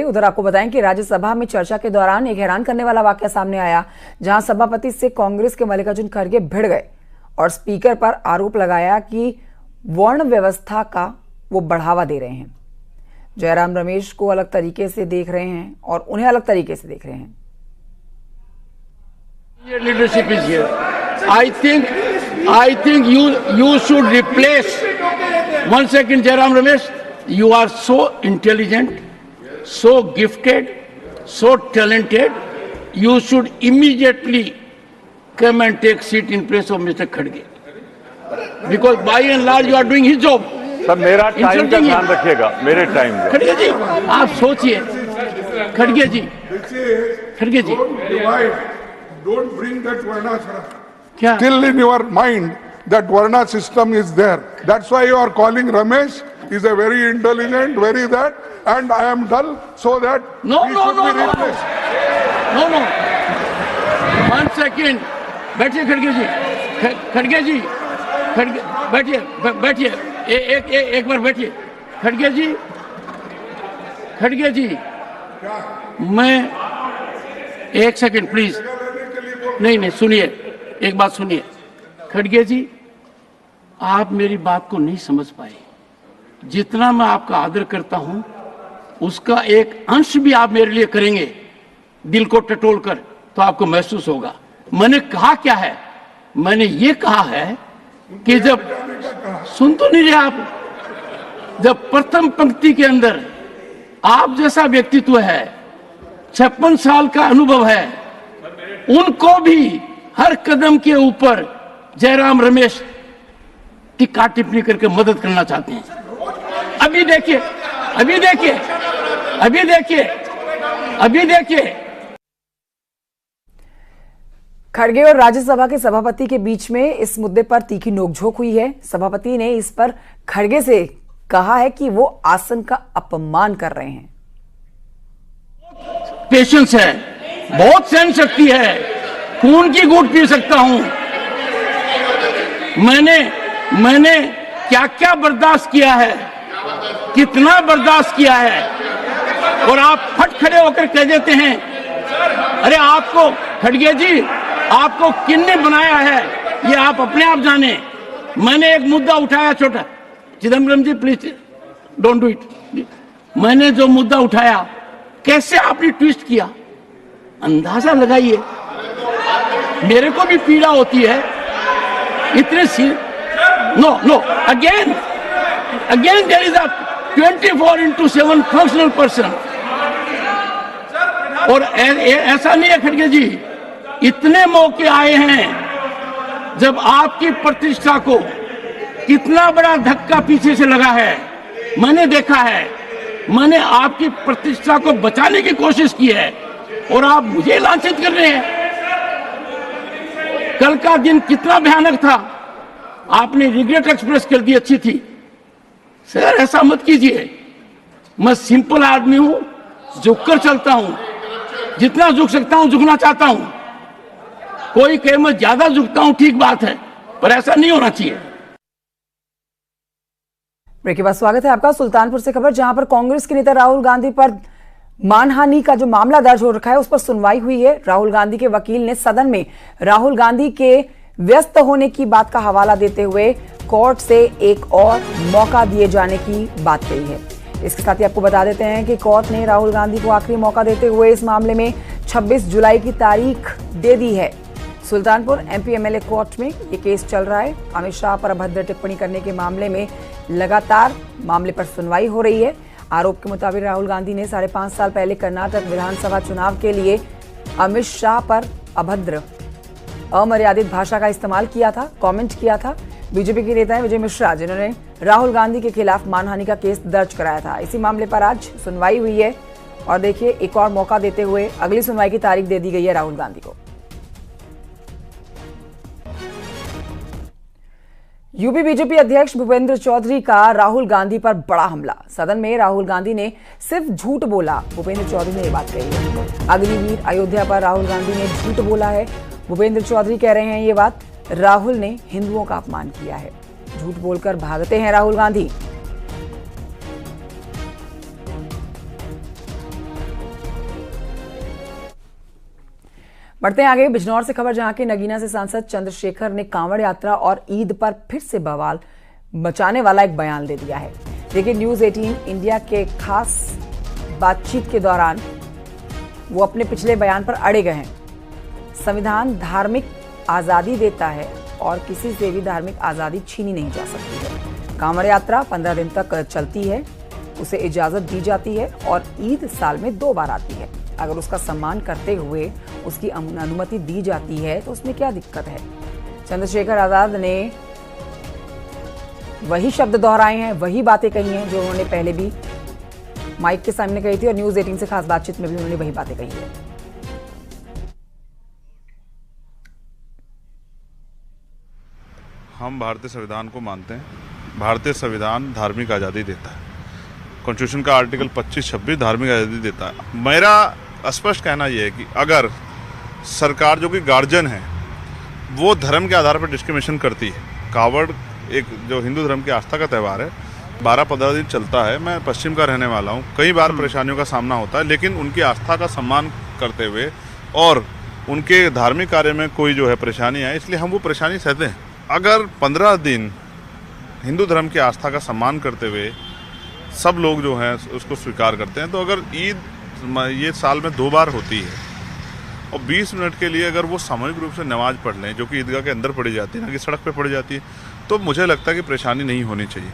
उधर आपको बताएं कि राज्यसभा में चर्चा के दौरान एक हैरान करने वाला वाकया सामने आया, जहां सभापति से कांग्रेस के मल्लिकार्जुन खड़गे भिड़ गए और स्पीकर पर आरोप लगाया कि वर्ण व्यवस्था का वो बढ़ावा दे रहे हैं। जयराम रमेश को अलग तरीके से देख रहे हैं और उन्हें अलग तरीके से देख रहे हैं। Leadership is here. I think you should replace. One second, Jairam Ramesh. You are so intelligent, so gifted, so talented. You should immediately come and take seat in place of Mr. Khadge. Because by and large you are doing his job. Sir मेरा time का ध्यान रखिएगा, मेरे time का। खड़गे जी, आप सोचिए, खड़गे जी, खड़गे जी। Don't bring that Varna क्या? Still in your mind that Varna system is there. That's why you are calling Ramesh. Is a very intelligent, very that, and I am dull, so that No. One second. बैठिए खड़गे जी, खड़गे जी, बैठिए, एक बार बैठिए, खड़गे जी, मैं एक सेकंड प्लीज, नहीं सुनिए, एक बात सुनिए, खड़गे जी, आप मेरी बात को नहीं समझ पाए। जितना मैं आपका आदर करता हूं, उसका एक अंश भी आप मेरे लिए करेंगे, दिल को टटोल कर, तो आपको महसूस होगा। मैंने कहा क्या है? मैंने ये कहा है कि जब सुन तो नहीं रहे आप, जब प्रथम पंक्ति के अंदर आप जैसा व्यक्तित्व है, 56 साल का अनुभव है, उनको भी हर कदम के ऊपर जयराम रमेश टिक्का टिप्पणी करके मदद करना चाहते हैं। अभी देखिए खड़गे और राज्यसभा के सभापति के बीच में इस मुद्दे पर तीखी नोकझोंक हुई है। सभापति ने इस पर खड़गे से कहा है कि वो आसन का अपमान कर रहे हैं। पेशेंस है, बहुत सहन शक्ति है, खून की घूंट पी सकता हूं। मैंने क्या क्या बर्दाश्त किया है, कितना बर्दाश्त किया है, और आप फट खड़े होकर कह देते हैं, अरे आपको खड़गे जी, आपको किसने बनाया है ये आप अपने आप जाने। मैंने एक मुद्दा उठाया छोटा, चिदम्बरम जी प्लीज डोंट डू इट। मैंने जो मुद्दा उठाया, कैसे आपने ट्विस्ट किया, अंदाजा लगाइए। मेरे को भी पीड़ा होती है इतने सी। No again there is a 24/7 professional person. और ऐसा नहीं है खड़गे जी, इतने मौके आए हैं जब आपकी प्रतिष्ठा को कितना बड़ा धक्का पीछे से लगा है, मैंने देखा है। मैंने आपकी प्रतिष्ठा को बचाने की कोशिश की है और आप मुझे लांछित कर रहे हैं। कल का दिन कितना भयानक था, आपने रिग्रेट एक्सप्रेस कर दी, अच्छी थी। सर ऐसा मत कीजिए, मैं सिंपल आदमी हूं, झुककर चलता हूं, जितना झुक सकता हूं झुकना चाहता हूं। कोई कहे मैं ज्यादा झुकता हूं, ठीक बात है, पर ऐसा नहीं होना चाहिए। ब्रेक के बाद स्वागत है आपका। सुल्तानपुर से खबर, जहां पर कांग्रेस के नेता राहुल गांधी पर मानहानि का जो मामला दर्ज हो रखा है, उस पर सुनवाई हुई है। राहुल गांधी के वकील ने सदन में राहुल गांधी के व्यस्त होने की बात का हवाला देते हुए कोर्ट से एक और मौका दिए जाने की बात कही है। इसके साथ ही आपको बता देते हैं कि कोर्ट ने राहुल गांधी को आखिरी मौका देते हुए इस मामले में 26 जुलाई की तारीख दे दी है। सुल्तानपुर एमपी एमएलए कोर्ट में ये केस चल रहा है। अमित शाह पर अभद्र टिप्पणी करने के मामले में लगातार मामले पर सुनवाई हो रही है। आरोप के मुताबिक राहुल गांधी ने 5.5 साल पहले कर्नाटक विधानसभा चुनाव के लिए अमित शाह पर अभद्र अमर्यादित भाषा का इस्तेमाल किया था, कमेंट किया था। बीजेपी के नेता विजय मिश्रा, जिन्होंने राहुल गांधी के खिलाफ मानहानि का केस दर्ज कराया था, इसी मामले पर आज सुनवाई हुई है। और देखिए, एक और मौका देते हुए अगली सुनवाई की तारीख दे दी गई है राहुल गांधी को। यूपी बीजेपी अध्यक्ष भूपेंद्र चौधरी का राहुल गांधी पर बड़ा हमला। सदन में राहुल गांधी ने सिर्फ झूठ बोला, भूपेंद्र चौधरी ने यह बात कही है। अग्निवीर अयोध्या पर राहुल गांधी ने झूठ बोला है। भूपेंद्र चौधरी कह रहे हैं ये बात, राहुल ने हिंदुओं का अपमान किया है। झूठ बोलकर भागते हैं राहुल गांधी। बढ़ते हैं आगे बिजनौर से खबर, जहां के नगीना से सांसद चंद्रशेखर ने कांवड़ यात्रा और ईद पर फिर से बवाल मचाने वाला एक बयान दे दिया है। देखिए, न्यूज़ 18 इंडिया के खास बातचीत के दौरान वो अपने पिछले बयान पर अड़े गए हैं। संविधान धार्मिक आज़ादी देता है और किसी से भी धार्मिक आज़ादी छीनी नहीं जा सकती है। कांवड़ यात्रा 15 दिन तक चलती है, उसे इजाज़त दी जाती है और ईद साल में 2 बार आती है। अगर उसका सम्मान करते हुए उसकी अनुमति दी जाती है तो उसमें क्या दिक्कत है। चंद्रशेखर आज़ाद ने वही शब्द दोहराए हैं, वही बातें कही हैं जो उन्होंने पहले भी माइक के सामने कही थी और न्यूज़ 18 से खास बातचीत में भी उन्होंने वही बातें कही है। हम भारतीय संविधान को मानते हैं। भारतीय संविधान धार्मिक आज़ादी देता है। कॉन्स्टिट्यूशन का आर्टिकल 25-26 धार्मिक आज़ादी देता है। मेरा स्पष्ट कहना यह है कि अगर सरकार जो कि गार्जियन है वो धर्म के आधार पर डिस्क्रिमिनेशन करती है। कावड़ एक जो हिंदू धर्म की आस्था का त्यौहार है, 12-15 दिन चलता है। मैं पश्चिम का रहने वाला हूँ, कई बार परेशानियों का सामना होता है, लेकिन उनकी आस्था का सम्मान करते हुए और उनके धार्मिक कार्य में कोई जो है परेशानी है, इसलिए हम वो परेशानी सहते हैं। अगर 15 दिन हिंदू धर्म की आस्था का सम्मान करते हुए सब लोग जो हैं उसको स्वीकार करते हैं, तो अगर ईद ये साल में 2 बार होती है और 20 मिनट के लिए अगर वो सामूहिक रूप से नमाज पढ़ लें, जो कि ईदगाह के अंदर पढ़ी जाती है ना कि सड़क पे पढ़ी जाती है, तो मुझे लगता है कि परेशानी नहीं होनी चाहिए।